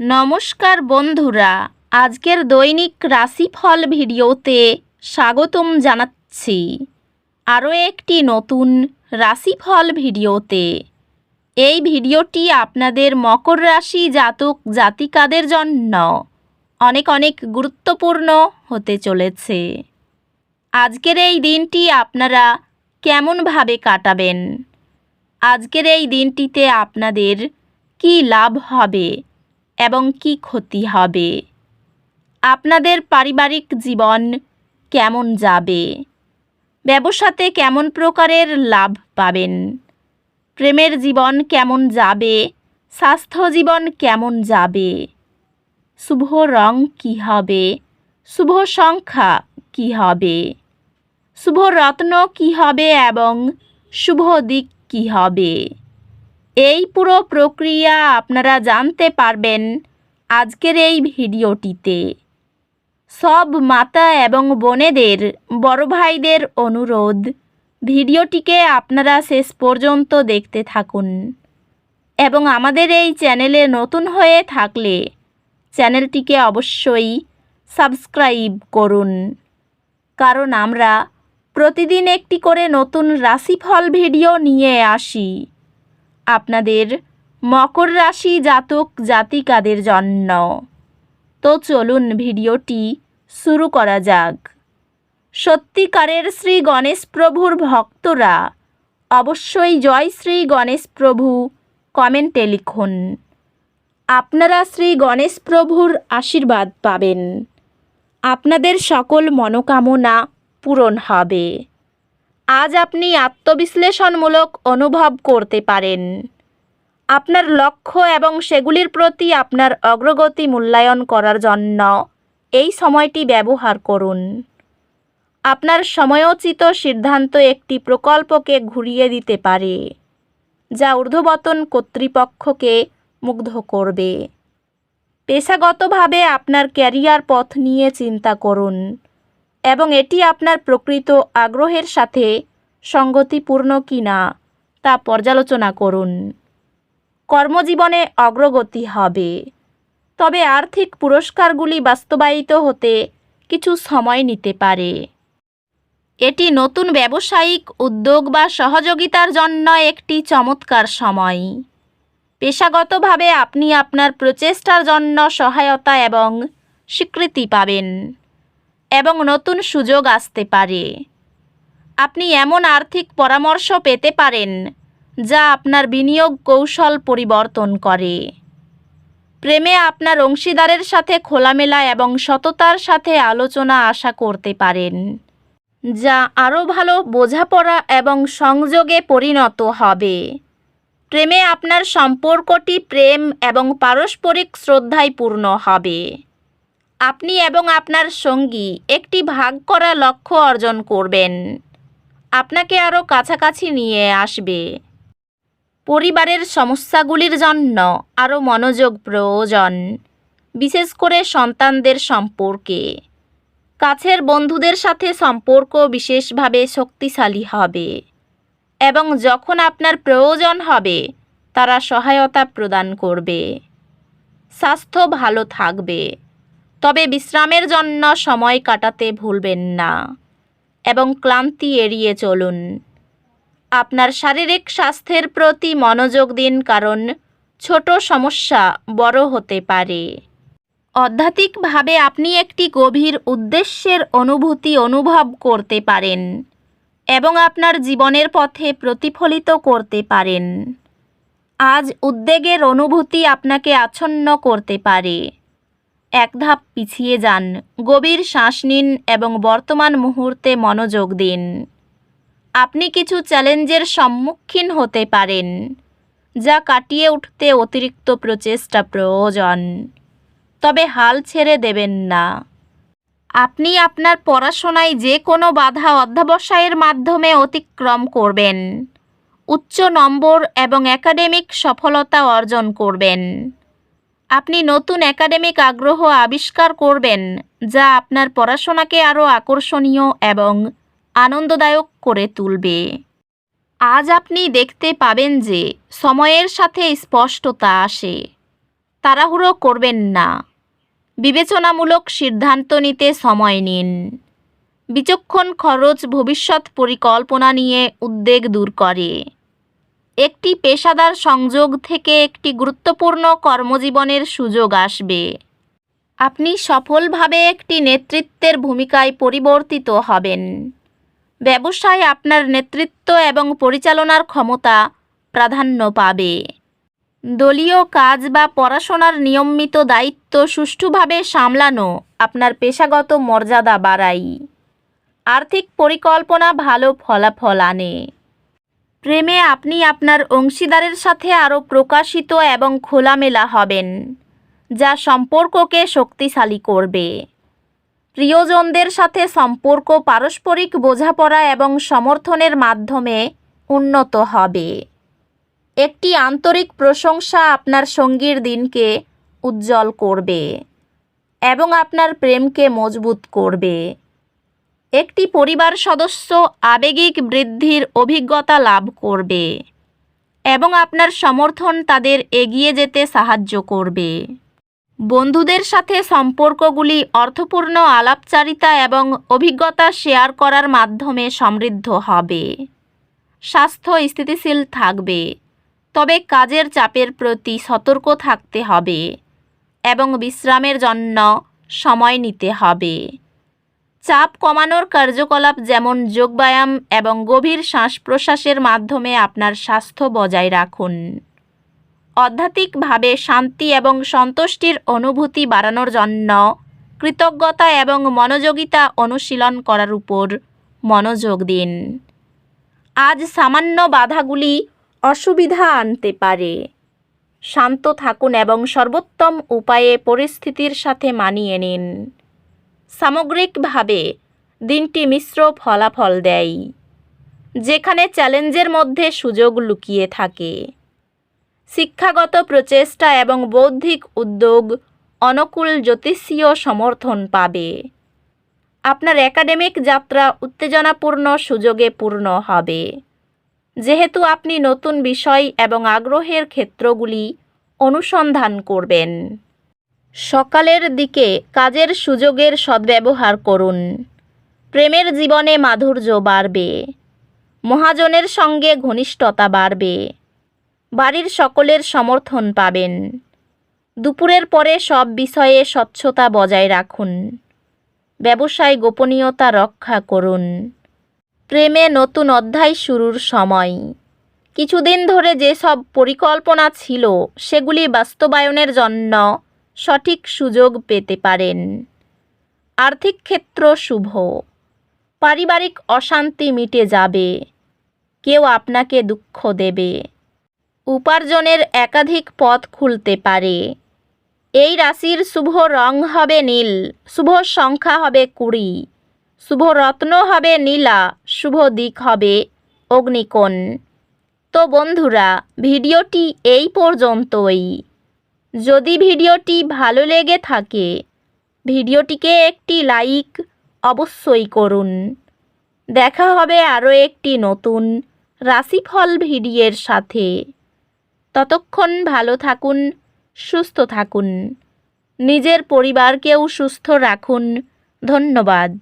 নমস্কার বন্ধুরা, আজকের দৈনিক রাশিফল ভিডিওতে স্বাগতম জানাচ্ছি। আরও একটি নতুন রাশিফল ভিডিওতে। এই ভিডিওটি আপনাদের মকর রাশি জাতক জাতিকাদের জন্য অনেক অনেক গুরুত্বপূর্ণ হতে চলেছে। আজকের এই দিনটি আপনারা কেমনভাবে কাটাবেন? আজকের এই দিনটিতে আপনাদের কী লাভ হবে এবং কি ক্ষতি হবে? আপনাদের পারিবারিক জীবন কেমন যাবে? ব্যবসাতে কেমন প্রকারের লাভ পাবেন? প্রেমের জীবন কেমন যাবে? স্বাস্থ্য জীবন কেমন যাবে? শুভ রং কী হবে? শুভ সংখ্যা কী হবে? শুভ রত্ন কী হবে এবং শুভ দিক কী হবে? এই পুরো প্রক্রিয়া আপনারা জানতে পারবেন আজকের এই ভিডিওটিতে। সব মাতা এবং বোনেদের, বড় ভাইদের অনুরোধ, ভিডিওটিকে আপনারা শেষ পর্যন্ত দেখতে থাকুন এবং আমাদের এই চ্যানেলে নতুন হয়ে থাকলে চ্যানেলটিকে অবশ্যই সাবস্ক্রাইব করুন, কারণ আমরা প্রতিদিন একটি করে নতুন রাশিফল ভিডিও নিয়ে আসি আপনাদের মকর রাশি জাতক জাতিকাদের জন্য। তো চলুন ভিডিওটি শুরু করা যাক। সত্যিকারের শ্রী গণেশ প্রভুর ভক্তরা অবশ্যই জয় শ্রী গণেশ প্রভু কমেন্টে লিখুন। আপনারা শ্রী গণেশ প্রভুর আশীর্বাদ পাবেন। আপনাদের সকল মনোকামনা পূরণ হবে। আজ আপনি আত্মবিশ্লেষণমূলক অনুভব করতে পারেন। আপনার লক্ষ্য এবং সেগুলির প্রতি আপনার অগ্রগতি মূল্যায়ন করার জন্য এই সময়টি ব্যবহার করুন। আপনার সময়োচিত সিদ্ধান্ত একটি প্রকল্পকে ঘুরিয়ে দিতে পারে, যা ঊর্ধ্বতন কর্তৃপক্ষকে মুগ্ধ করবে। পেশাগতভাবে আপনার ক্যারিয়ার পথ নিয়ে চিন্তা করুন এবং এটি আপনার প্রকৃত আগ্রহের সাথে সঙ্গতিপূর্ণ কিনা তা পর্যালোচনা করুন। কর্মজীবনে অগ্রগতি হবে, তবে আর্থিক পুরস্কারগুলি বাস্তবায়িত হতে কিছু সময় নিতে পারে। এটি নতুন ব্যবসায়িক উদ্যোগ বা সহযোগিতার জন্য একটি চমৎকার সময়। পেশাগতভাবে আপনি আপনার প্রচেষ্টার জন্য সহায়তা এবং স্বীকৃতি পাবেন এবং নতুন সুযোগ আসতে পারে। আপনি এমন আর্থিক পরামর্শ পেতে পারেন যা আপনার বিনিয়োগ কৌশল পরিবর্তন করে। প্রেমে আপনার অংশীদারের সাথে খোলামেলা এবং সততার সাথে আলোচনা আশা করতে পারেন, যা আরও ভালো বোঝাপড়া এবং সংযোগে পরিণত হবে। প্রেমে আপনার সম্পর্কটি প্রেম এবং পারস্পরিক শ্রদ্ধায় পূর্ণ হবে। আপনি এবং আপনার সঙ্গী একটি ভাগ করা লক্ষ্য অর্জন করবেন, আপনাকে আরও কাছাকাছি নিয়ে আসবে। পরিবারের সমস্যাগুলির জন্য আরও মনোযোগ প্রয়োজন, বিশেষ করে সন্তানদের সম্পর্কে। কাছের বন্ধুদের সাথে সম্পর্ক বিশেষভাবে শক্তিশালী হবে এবং যখন আপনার প্রয়োজন হবে তারা সহায়তা প্রদান করবে। স্বাস্থ্য ভালো থাকবে, তবে বিশ্রামের জন্য সময় কাটাতে ভুলবেন না এবং ক্লান্তি এড়িয়ে চলুন। আপনার শারীরিক স্বাস্থ্যের প্রতি মনোযোগ দিন, কারণ ছোট সমস্যা বড় হতে পারে। আধ্যাত্মিকভাবে আপনি একটি গভীর উদ্দেশ্যের অনুভূতি অনুভব করতে পারেন এবং আপনার জীবনের পথে প্রতিফলিত করতে পারেন। আজ উদ্বেগের অনুভূতি আপনাকে আচ্ছন্ন করতে পারে। এক ধাপ পিছিয়ে যান, গভীর শ্বাস নিন এবং বর্তমান মুহূর্তে মনোযোগ দিন। আপনি কিছু চ্যালেঞ্জের সম্মুখীন হতে পারেন, যা কাটিয়ে উঠতে অতিরিক্ত প্রচেষ্টা প্রয়োজন, তবে হাল ছেড়ে দেবেন না। আপনি আপনার পড়াশোনায় যে কোনো বাধা অধ্যবসায়ের মাধ্যমে অতিক্রম করবেন। উচ্চ নম্বর এবং একাডেমিক সফলতা অর্জন করবেন। আপনি নতুন একাডেমিক আগ্রহ আবিষ্কার করবেন, যা আপনার পড়াশোনাকে আরও আকর্ষণীয় এবং আনন্দদায়ক করে তুলবে। আজ আপনি দেখতে পাবেন যে সময়ের সাথে স্পষ্টতা আসে। তাড়াহুড়ো করবেন না। বিবেচনামূলক সিদ্ধান্ত নিতে সময় নিন। বিচক্ষণ খরচ ভবিষ্যৎ পরিকল্পনা নিয়ে উদ্বেগ দূর করে। একটি পেশাদার সংযোগ থেকে একটি গুরুত্বপূর্ণ কর্মজীবনের সুযোগ আসবে। আপনি সফলভাবে একটি নেতৃত্বের ভূমিকায় পরিবর্তিত হবেন। ব্যবসায় আপনার নেতৃত্ব এবং পরিচালনার ক্ষমতা প্রাধান্য পাবে। দলীয় কাজ বা পড়াশোনার নিয়মিত দায়িত্ব সুষ্ঠুভাবে সামলানো আপনার পেশাগত মর্যাদা বাড়ায়। আর্থিক পরিকল্পনা ভালো ফলাফল আনে। প্রেমে আপনি আপনার অংশীদারের সাথে আরও প্রকাশিত এবং খোলামেলা হবেন, যা সম্পর্ককে শক্তিশালী করবে। প্রিয়জনদের সাথে সম্পর্ক পারস্পরিক বোঝাপড়া এবং সমর্থনের মাধ্যমে উন্নত হবে। একটি আন্তরিক প্রশংসা আপনার সঙ্গীর দিনকে উজ্জ্বল করবে এবং আপনার প্রেমকে মজবুত করবে। একটি পরিবার সদস্য আবেগিক বৃদ্ধির অভিজ্ঞতা লাভ করবে এবং আপনার সমর্থন তাদের এগিয়ে যেতে সাহায্য করবে। বন্ধুদের সাথে সম্পর্কগুলি অর্থপূর্ণ আলাপচারিতা এবং অভিজ্ঞতা শেয়ার করার মাধ্যমে সমৃদ্ধ হবে। স্বাস্থ্য স্থিতিশীল থাকবে, তবে কাজের চাপের প্রতি সতর্ক থাকতে হবে এবং বিশ্রামের জন্য সময় নিতে হবে। চাপ কমানোর কার্যকলাপ যেমন যোগব্যায়াম এবং গভীর শ্বাস প্রশ্বাসের মাধ্যমে আপনার স্বাস্থ্য বজায় রাখুন। আধ্যাত্মিকভাবে শান্তি এবং সন্তুষ্টির অনুভূতি বাড়ানোর জন্য কৃতজ্ঞতা এবং মনোযোগিতা অনুশীলন করার উপর মনোযোগ দিন। আজ সামান্য বাধাগুলি অসুবিধা আনতে পারে। শান্ত থাকুন এবং সর্বোত্তম উপায়ে পরিস্থিতির সাথে মানিয়ে নিন। সামগ্রিকভাবে দিনটি মিশ্র ফলাফল দেয়, যেখানে চ্যালেঞ্জের মধ্যে সুযোগ লুকিয়ে থাকে। শিক্ষাগত প্রচেষ্টা এবং বৌদ্ধিক উদ্যোগ অনুকূল জ্যোতিষীয় সমর্থন পাবে। আপনার একাডেমিক যাত্রা উত্তেজনাপূর্ণ সুযোগে পূর্ণ হবে, যেহেতু আপনি নতুন বিষয় এবং আগ্রহের ক্ষেত্রগুলি অনুসন্ধান করবেন। সকালের দিকে কাজের সুযোগের সদ্ব্যবহার করুন। প্রেমের জীবনে মাধুর্য বাড়বে। মহাজনের সঙ্গে ঘনিষ্ঠতা বাড়বে। বাড়ির সকলের সমর্থন পাবেন। দুপুরের পরে সব বিষয়ে স্বচ্ছতা বজায় রাখুন। ব্যবসায় গোপনীয়তা রক্ষা করুন। প্রেমে নতুন অধ্যায় শুরুর সময়। কিছুদিন ধরে যেসব পরিকল্পনা ছিল সেগুলি বাস্তবায়নের জন্য সঠিক সুযোগ পেতে পারেন। আর্থিক ক্ষেত্র শুভ। পারিবারিক অশান্তি মিটে যাবে। কেউ আপনাকে দুঃখ দেবে। উপার্জনের একাধিক পথ খুলতে পারে। এই রাশির শুভ রং হবে নীল, শুভ সংখ্যা হবে 20, শুভ রত্ন হবে নীলা, শুভ দিক হবে অগ্নিকোণ। তো বন্ধুরা, ভিডিওটি এই পর্যন্তই। যদি ভিডিওটি ভালো লেগে থাকে, ভিডিওটিকে একটি লাইক অবশ্যই করুন। দেখা হবে আরও একটি নতুন রাশিফল ভিডিওর সাথে। ততক্ষণ ভালো থাকুন, সুস্থ থাকুন, নিজের পরিবারকেও সুস্থ রাখুন। ধন্যবাদ।